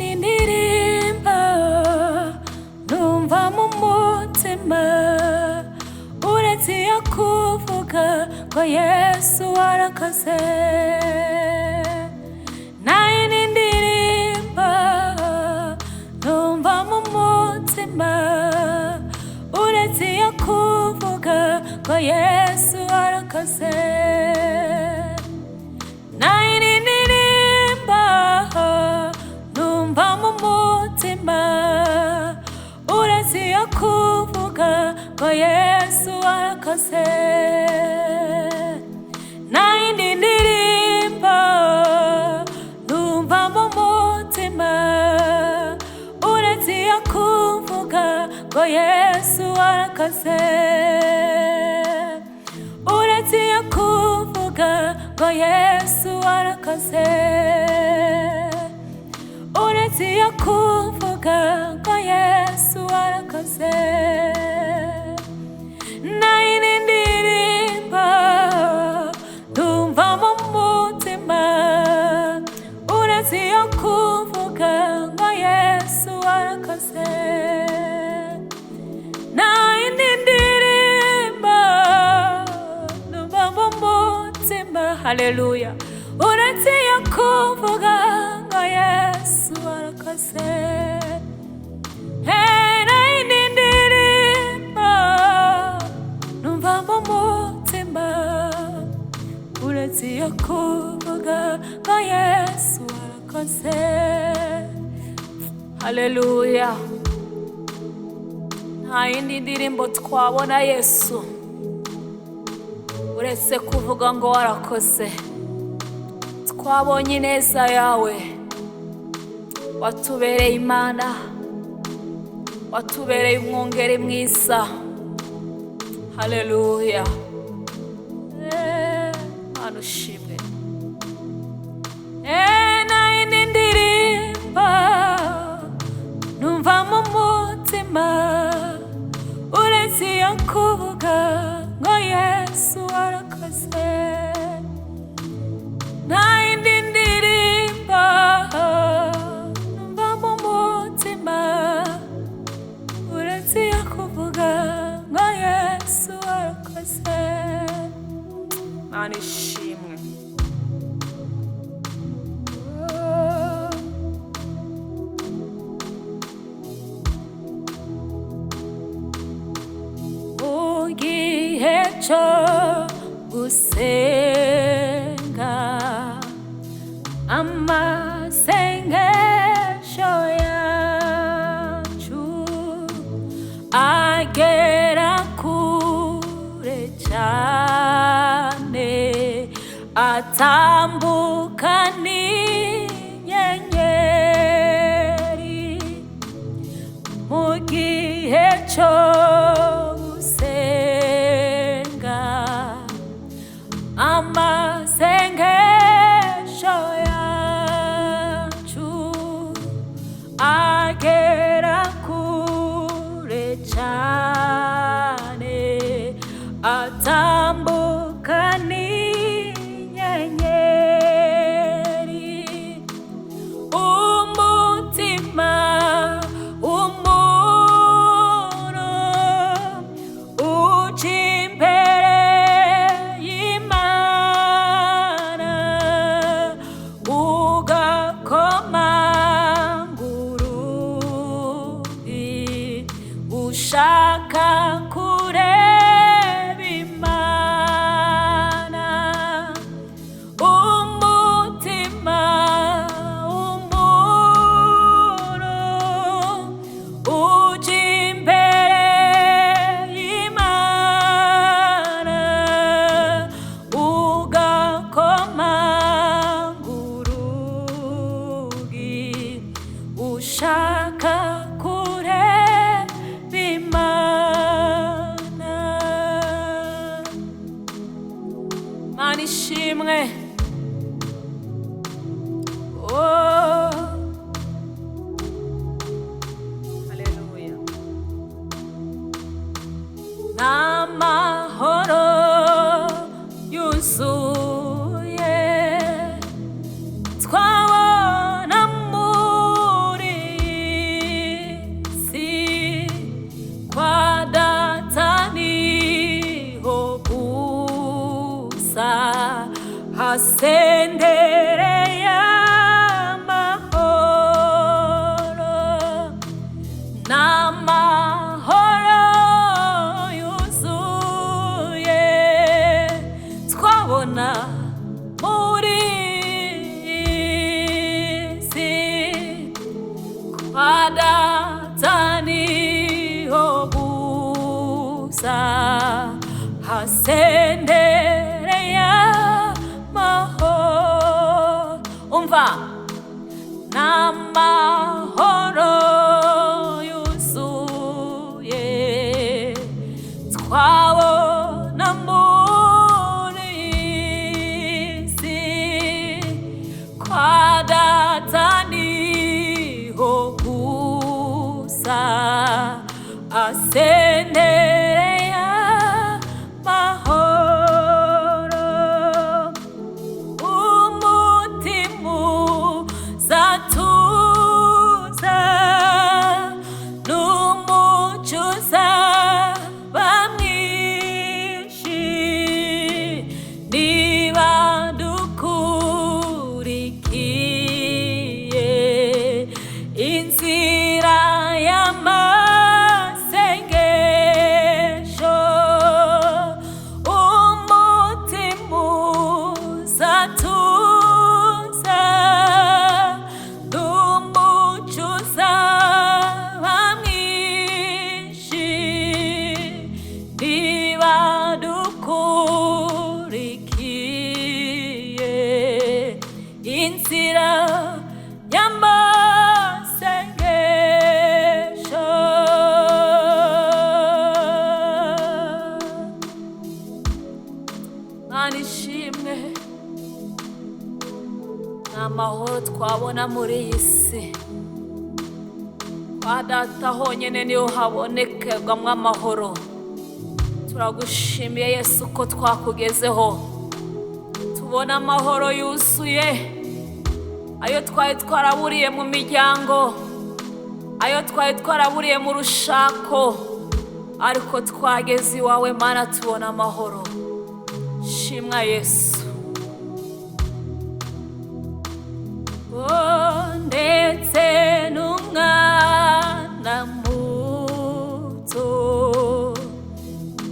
Nayinirimba numva mu mutima uretse iyo kuvuga ngo Yesu warakoze. Nayinirimba numva mu mutima uretse iyo kuvuga ngo Yesu warakoze. Nayinirimba numva mu mutima uretse iyo kuvuga ngo Yesu warakoze. Nayinirimba numva mu mutima uretse iyo kuvuga ngo Yesu warakoze. Uretse iyo kuvuga ngo Yesu warakoze. Uretse iyo kuvuga ngo Yesu warakoze. Nayinirimba ndumva mu mutima uretse iyo kuvuga ngo Yesu warakoze. Nayinirimba ndumva mu mutima, haleluya, uretse iyo kuvuga ngo Yesu warakoze. Nayinirimba numva mu mutima uretse iyo kuvuga ngo Yesu warakoze. Haleluya, nta yindi ndirimbo twabona Yesu uretse kuvuga ngo warakoze. Twabonye ineza yawe, watubereye Imana, watubereye umwungeri mwiza. Haleluya, Mana ushimwe. Nayinirimba numva mu mutima uretse iyo kuvuga ngo Yesu warakoze. Nayinirimba numva mu mutima uretse iyo kuvuga ngo Yesu warakoze. Mana ishimwe. Mu gihe cyo gusenga amasengesho yacu agera kure cyane, atambuka n'inyenyeri. Mu gihe cyo gusenga amasengesho yacu agera kure cyane, atambuka n'inyenyeri. Umutima w'umuntu asendereye amahoro n'amahoro yuzuye twabona muri isi kwa data niho gusa hasendereye amahoro umva n'amahoro yuzuye twabona muri isi kwa data niho gusa asendereye amahoro umutima uzatuza n'umucyo uzaba mwinshi niba dukurikiye inzira y'amasengesho umutima uzatuza n'umucyo uzaba mwinshi niba dukurikiye inzira y'amasengesho. Mana ishimwe n'amahoro twabona muri iyi si kwa data honyine niho habonekerwamo amahoro. Turagushimiye Yesu ko twakugezeho tubona amahoro yuzuye ayo twari twaraburiye mu miryango ayo twari twaraburiye mu rushako ariko twageze iwawe Mana tubona amahoro. Shimwa Yesu. ndetse n'umwana muto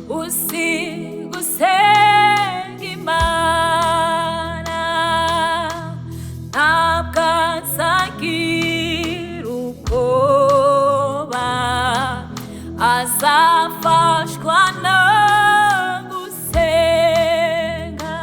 usiga usenga Imana ntabwo azagira ubwoba azafashwa no gusenga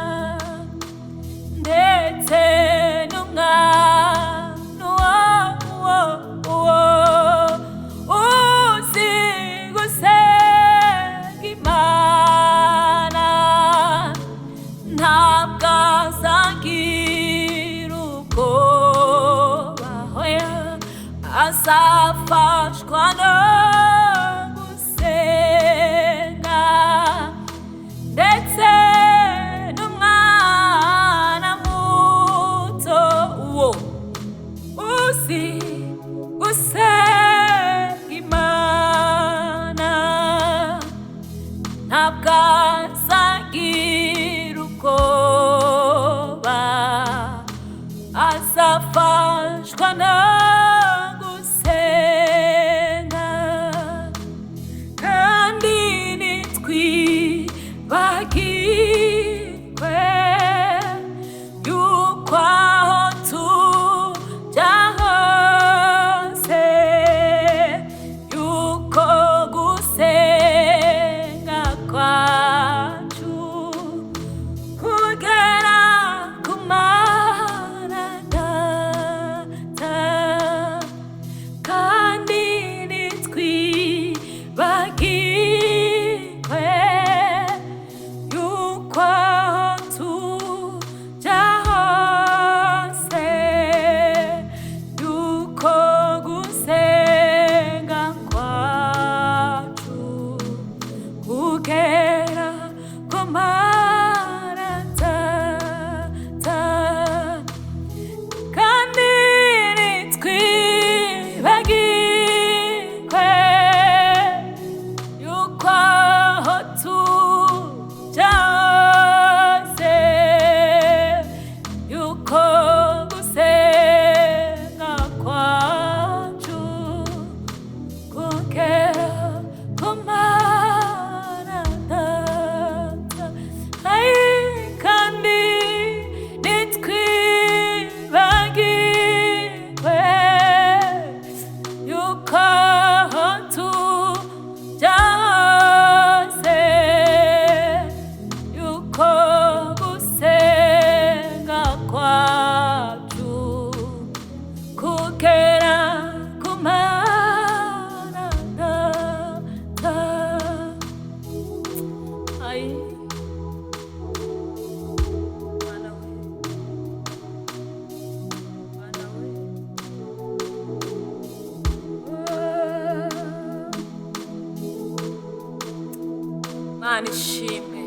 Mana ishimwe.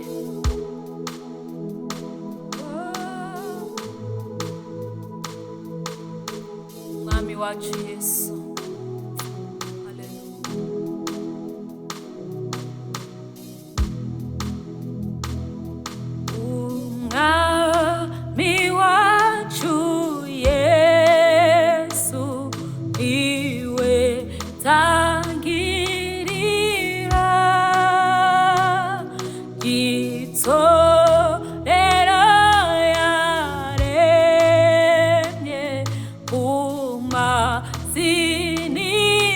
Mwami wacu Yesu. Umwami wacu Yesu iwe tangirira itorero yaremye umazini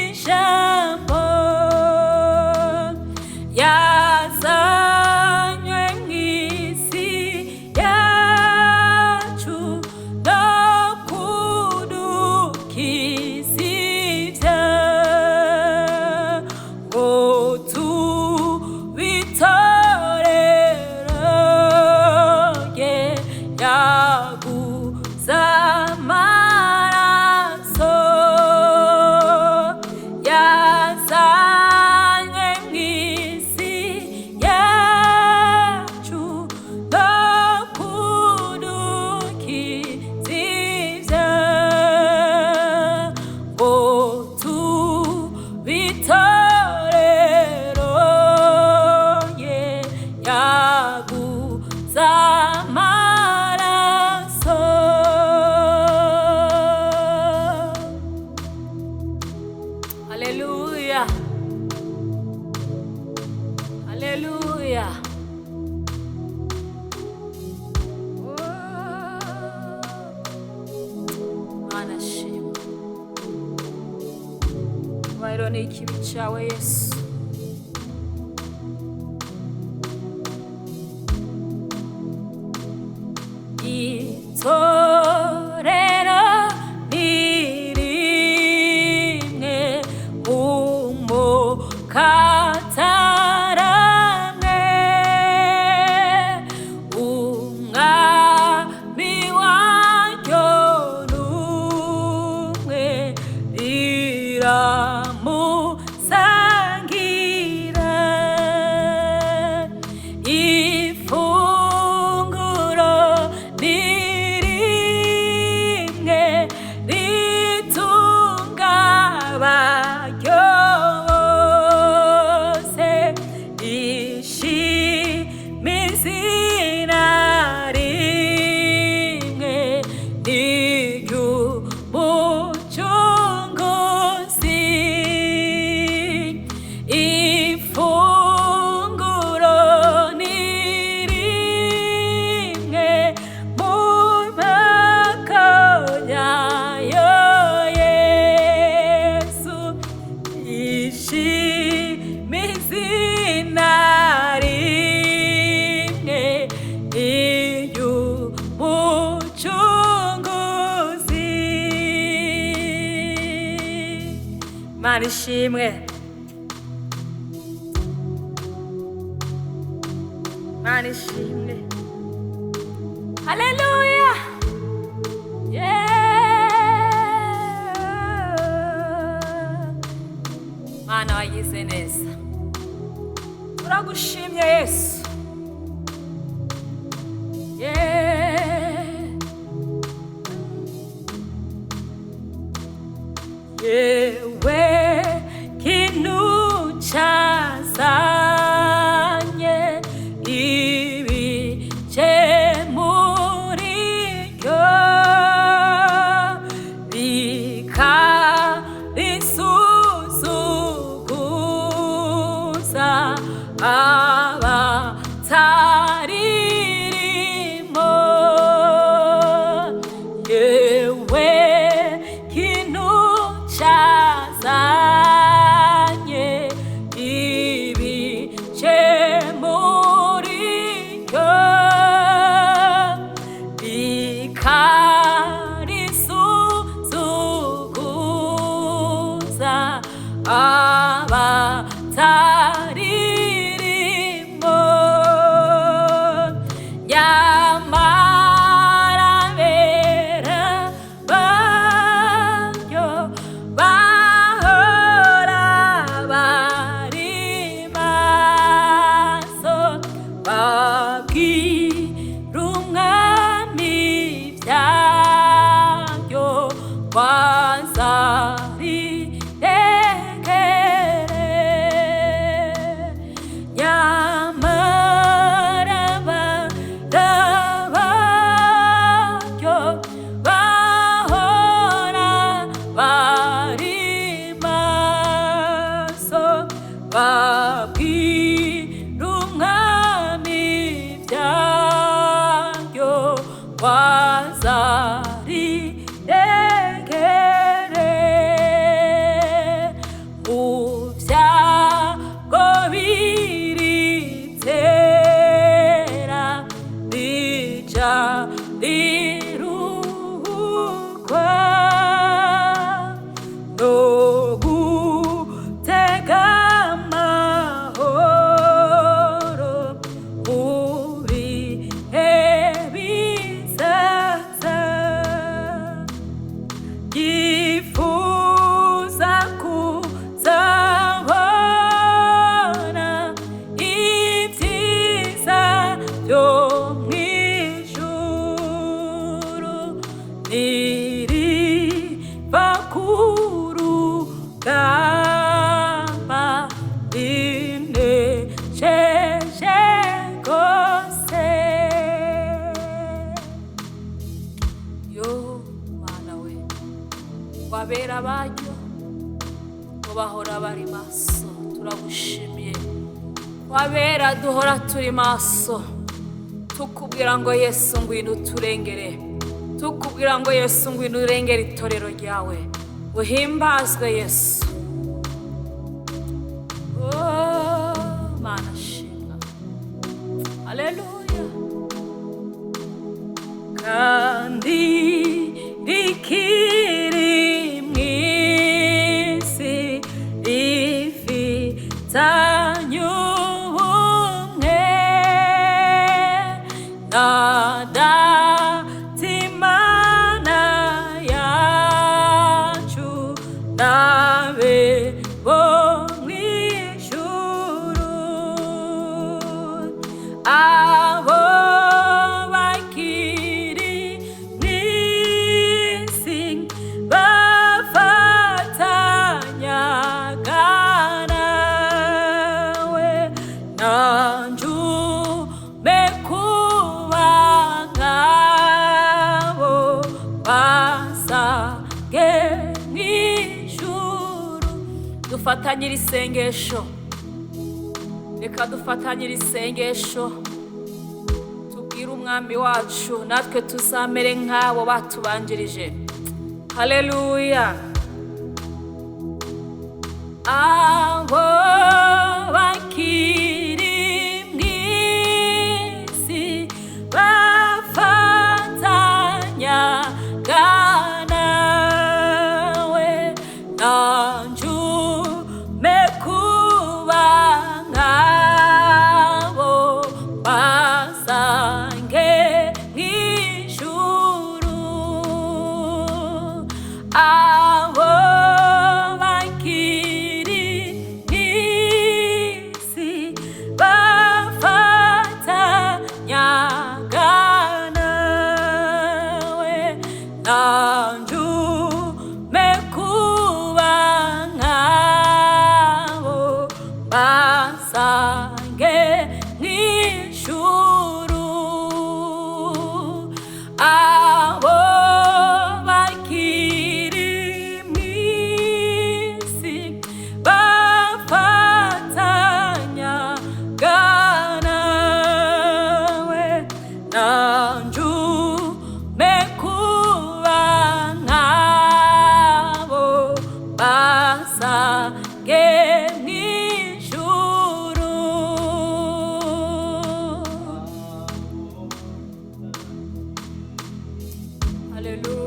ijambo yazanywe mw'isi yacu no kudukiza ibyago tubitorero ye yaguze amaraso yazanywe mw'isi yacu no kudukiza ibyago tubitorero ye yaguze amaraso. Haleluya, haleluya. Mana shimwe. Icyubahiro ni ikibi cyawe Yesu. Itorero ni rimwe umukataramwe umwami waryo n'umwe riramusangira ifunguro ni rimwe ritunga abaryo bose ishima izina rimwe n'iry'umucunguzi ifunguro ni rimwe mu makonyayo Yesu ishima izina rimwe n'iry'umucunguzi. Mana ishimwe, Mana ishimwe. Haleluya, Mana wagize neza, turagushimye Yesu. Yewe kintu cyazanye ibice muri ryo bikarisuzuguza abataririmo. Yewe kintu cyazanye ibice muri ryo bikarisuzuguza abataririmo. Nyamara bera baryo bahora bari maso nazari egere mu byago biritera bija riruhukwa no gutega amahoro mu bihe bizaza yifuza kuzabona ibyiza byo mu ijuru niriva ku rugamba rinesheje rwose. Yo Mana we, wabera baryo ngo bahora bari maso, turagushimiye. Wabera duhora turi maso, tukubwira ngo Yesu ngwino uturengere, tukubwira ngo Yesu ngwino urengere itorero ryawe. Uhimbazwe Yesu. Oh Mana shimwa, haleluya. Kandi rikiri mw'isi rifitanye ubumwe na Data Imana yacu nabe bo mw'ijuru. Abo bakiri mw'isi bafatanyaga nawe nanjye umpe kuba nk'abo basange mw'ijuru. Dufatanyire isengesho, reka dufatanyire isengesho tubwire umwami wacu natwe tuzamere nk'abo batubanjirije. Haleluya. Abo bakiri mw'isi bafatanyaga nawe nanjye umpe kuba nk'abo basange mw'ijuru. Abo bakiri mw'isi bafatanyaga nawe nanjye umpe kuba nk'abo basange mw'ijuru. Abo bakiri mw'isi bafatanyaga nawe nanjye umpe kuba nk'abo basange mw'ijuru. Haleluya.